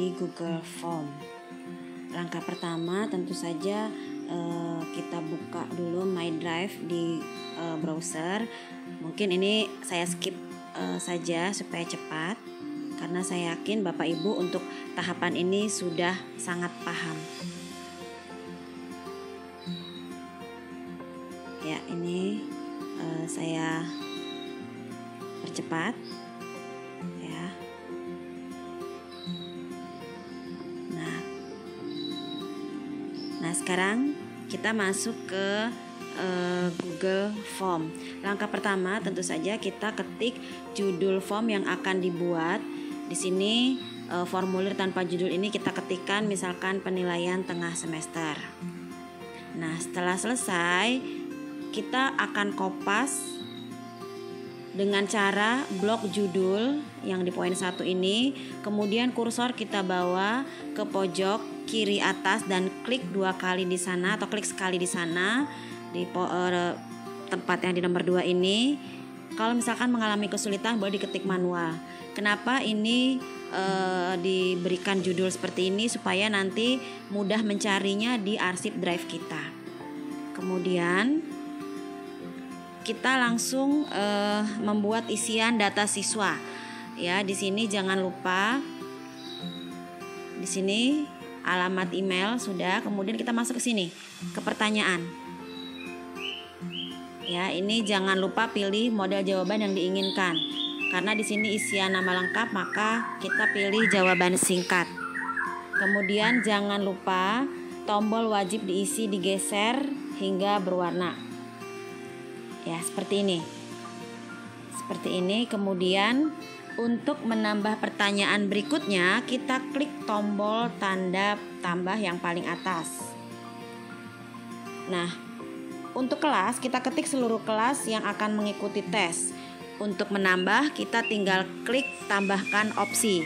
di Google Form. Langkah pertama tentu saja kita buka dulu My Drive di browser. Mungkin ini saya skip saja supaya cepat, karena saya yakin Bapak Ibu untuk tahapan ini sudah sangat paham. Ya, ini saya percepat ya. Nah, sekarang kita masuk ke Google Form. Langkah pertama tentu saja kita ketik judul form yang akan dibuat. Di sini formulir tanpa judul ini kita ketikkan misalkan penilaian tengah semester. Nah, setelah selesai kita akan kopas dengan cara blok judul yang di poin 1 ini, kemudian kursor kita bawa ke pojok kiri atas dan klik 2 kali di sana atau klik sekali di sana di tempat yang di nomor 2 ini. Kalau misalkan mengalami kesulitan boleh diketik manual. Kenapa ini diberikan judul seperti ini? Supaya nanti mudah mencarinya di arsip drive kita. Kemudian kita langsung membuat isian data siswa. Ya, di sini jangan lupa di sini alamat email sudah. Kemudian kita masuk ke sini ke pertanyaan. Ya, ini jangan lupa pilih model jawaban yang diinginkan. Karena di sini isian nama lengkap, maka kita pilih jawaban singkat. Kemudian jangan lupa tombol wajib diisi digeser hingga berwarna. Ya, seperti ini. Seperti ini. Kemudian untuk menambah pertanyaan berikutnya, kita klik tombol tanda tambah yang paling atas. Nah, untuk kelas kita ketik seluruh kelas yang akan mengikuti tes. Untuk menambah kita tinggal klik tambahkan opsi.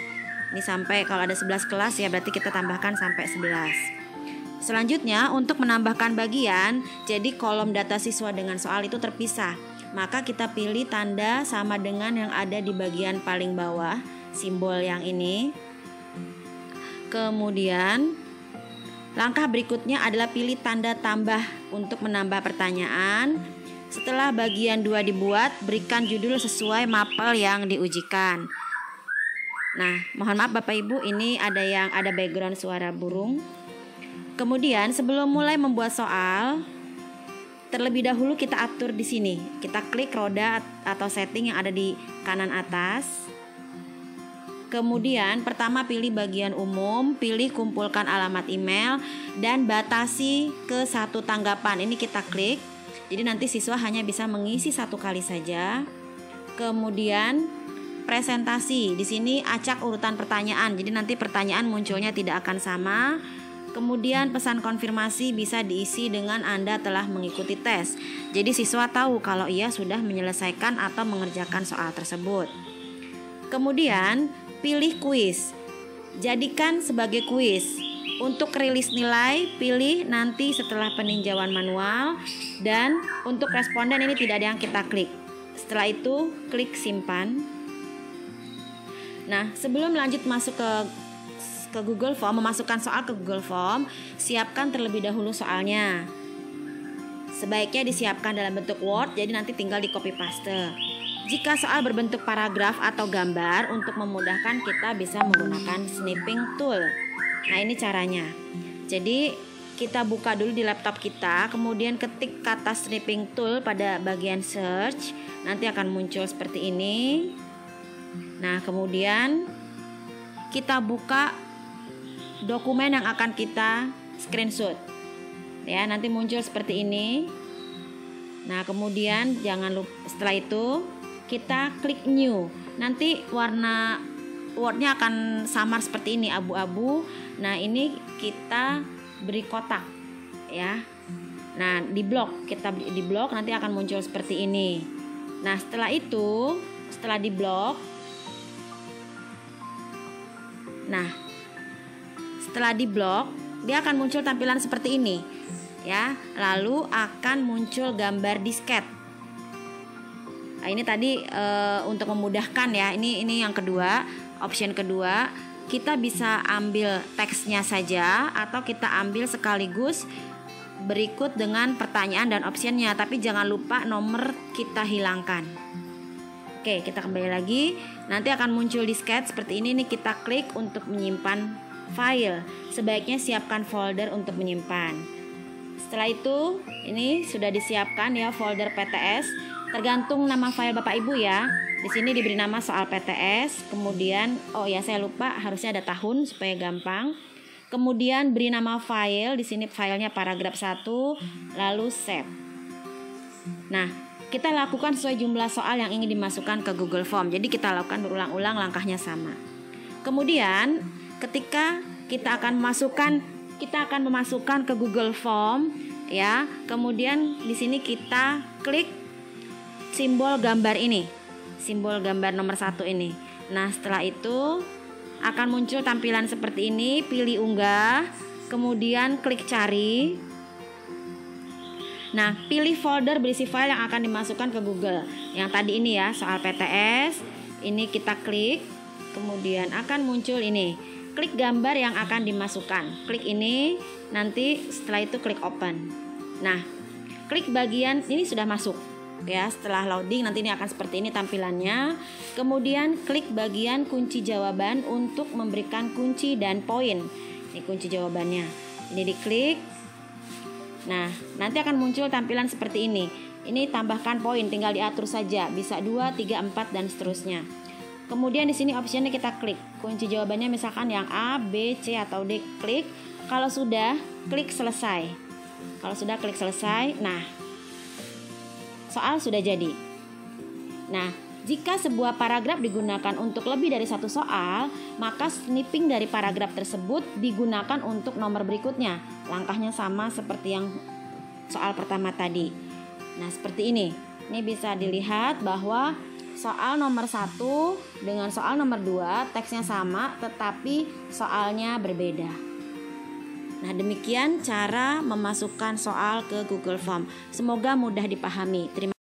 Ini sampai kalau ada 11 kelas ya berarti kita tambahkan sampai 11. Selanjutnya untuk menambahkan bagian, jadi kolom data siswa dengan soal itu terpisah. Maka kita pilih tanda sama dengan yang ada di bagian paling bawah, simbol yang ini. Kemudian langkah berikutnya adalah pilih tanda tambah untuk menambah pertanyaan. Setelah bagian 2 dibuat, berikan judul sesuai mapel yang diujikan. Nah, mohon maaf Bapak Ibu, ini ada background suara burung. Kemudian sebelum mulai membuat soal, terlebih dahulu kita atur di sini. Kita klik roda atau setting yang ada di kanan atas. Kemudian pertama pilih bagian umum, pilih kumpulkan alamat email dan batasi ke 1 tanggapan. Ini kita klik. Jadi nanti siswa hanya bisa mengisi 1 kali saja. Kemudian presentasi. Di sini acak urutan pertanyaan. Jadi nanti pertanyaan munculnya tidak akan sama. Kemudian pesan konfirmasi bisa diisi dengan Anda telah mengikuti tes. Jadi siswa tahu kalau ia sudah menyelesaikan atau mengerjakan soal tersebut. Kemudian pilih kuis. Jadikan sebagai kuis. Untuk rilis nilai pilih nanti setelah peninjauan manual. Dan untuk responden ini tidak ada yang kita klik. Setelah itu klik simpan. Nah, sebelum lanjut masuk ke Google Form, memasukkan soal ke Google Form, siapkan terlebih dahulu soalnya. Sebaiknya disiapkan dalam bentuk Word, jadi nanti tinggal di copy paste. Jika soal berbentuk paragraf atau gambar, untuk memudahkan kita bisa menggunakan snipping tool. Nah, ini caranya. Jadi kita buka dulu di laptop kita, kemudian ketik kata snipping tool pada bagian search, nanti akan muncul seperti ini. Nah, kemudian kita buka dokumen yang akan kita screenshot. Ya, nanti muncul seperti ini. Nah, kemudian jangan lupa setelah itu kita klik new. Nanti warna Word-nya akan samar seperti ini, abu-abu. Nah, ini kita beri kotak ya. Nah, di blok, kita di blok nanti akan muncul seperti ini. Nah, setelah itu, setelah di blok, nah, setelah di blok, dia akan muncul tampilan seperti ini, ya. Lalu akan muncul gambar disket. Nah, ini tadi untuk memudahkan ya. Ini yang kedua, option kedua. kita bisa ambil teksnya saja atau kita ambil sekaligus berikut dengan pertanyaan dan optionnya, tapi jangan lupa nomor kita hilangkan. Oke, kita kembali lagi. Nanti akan muncul di sketch seperti ini nih, kita klik untuk menyimpan file. Sebaiknya siapkan folder untuk menyimpan. Setelah itu, ini sudah disiapkan ya folder PTS. Tergantung nama file Bapak Ibu ya. Di sini diberi nama soal PTS, kemudian saya lupa harusnya ada tahun supaya gampang. Kemudian beri nama file, di sini filenya paragraf 1, lalu save. Nah, kita lakukan sesuai jumlah soal yang ingin dimasukkan ke Google Form. Jadi kita lakukan berulang-ulang, langkahnya sama. Kemudian ketika kita akan memasukkan ke Google Form ya. Kemudian di sini kita klik simbol gambar ini. Simbol gambar nomor 1 ini. Nah, setelah itu akan muncul tampilan seperti ini, pilih unggah, kemudian klik cari. Nah, pilih folder berisi file yang akan dimasukkan ke Google. Yang tadi ini ya, soal PTS. Ini kita klik, kemudian akan muncul ini. Klik gambar yang akan dimasukkan. Klik ini, nanti setelah itu klik open. Nah, klik bagian ini sudah masuk. Ya, setelah loading nanti ini akan seperti ini tampilannya. Kemudian klik bagian kunci jawaban untuk memberikan kunci dan poin. Ini kunci jawabannya. Ini diklik. Nah, nanti akan muncul tampilan seperti ini. Ini tambahkan poin, tinggal diatur saja. Bisa 2, 3, 4 dan seterusnya. Kemudian di sini optionnya kita klik. Kunci jawabannya misalkan yang A, B, C atau D, klik. Kalau sudah, klik selesai. Kalau sudah klik selesai. Nah, soal sudah jadi. Nah, jika sebuah paragraf digunakan untuk lebih dari satu soal, maka snipping dari paragraf tersebut digunakan untuk nomor berikutnya. Langkahnya sama seperti yang soal pertama tadi. Nah, seperti ini. Ini bisa dilihat bahwa soal nomor 1 dengan soal nomor 2 teksnya sama, tetapi soalnya berbeda. Nah, demikian cara memasukkan soal ke Google Form. Semoga mudah dipahami. Terima kasih.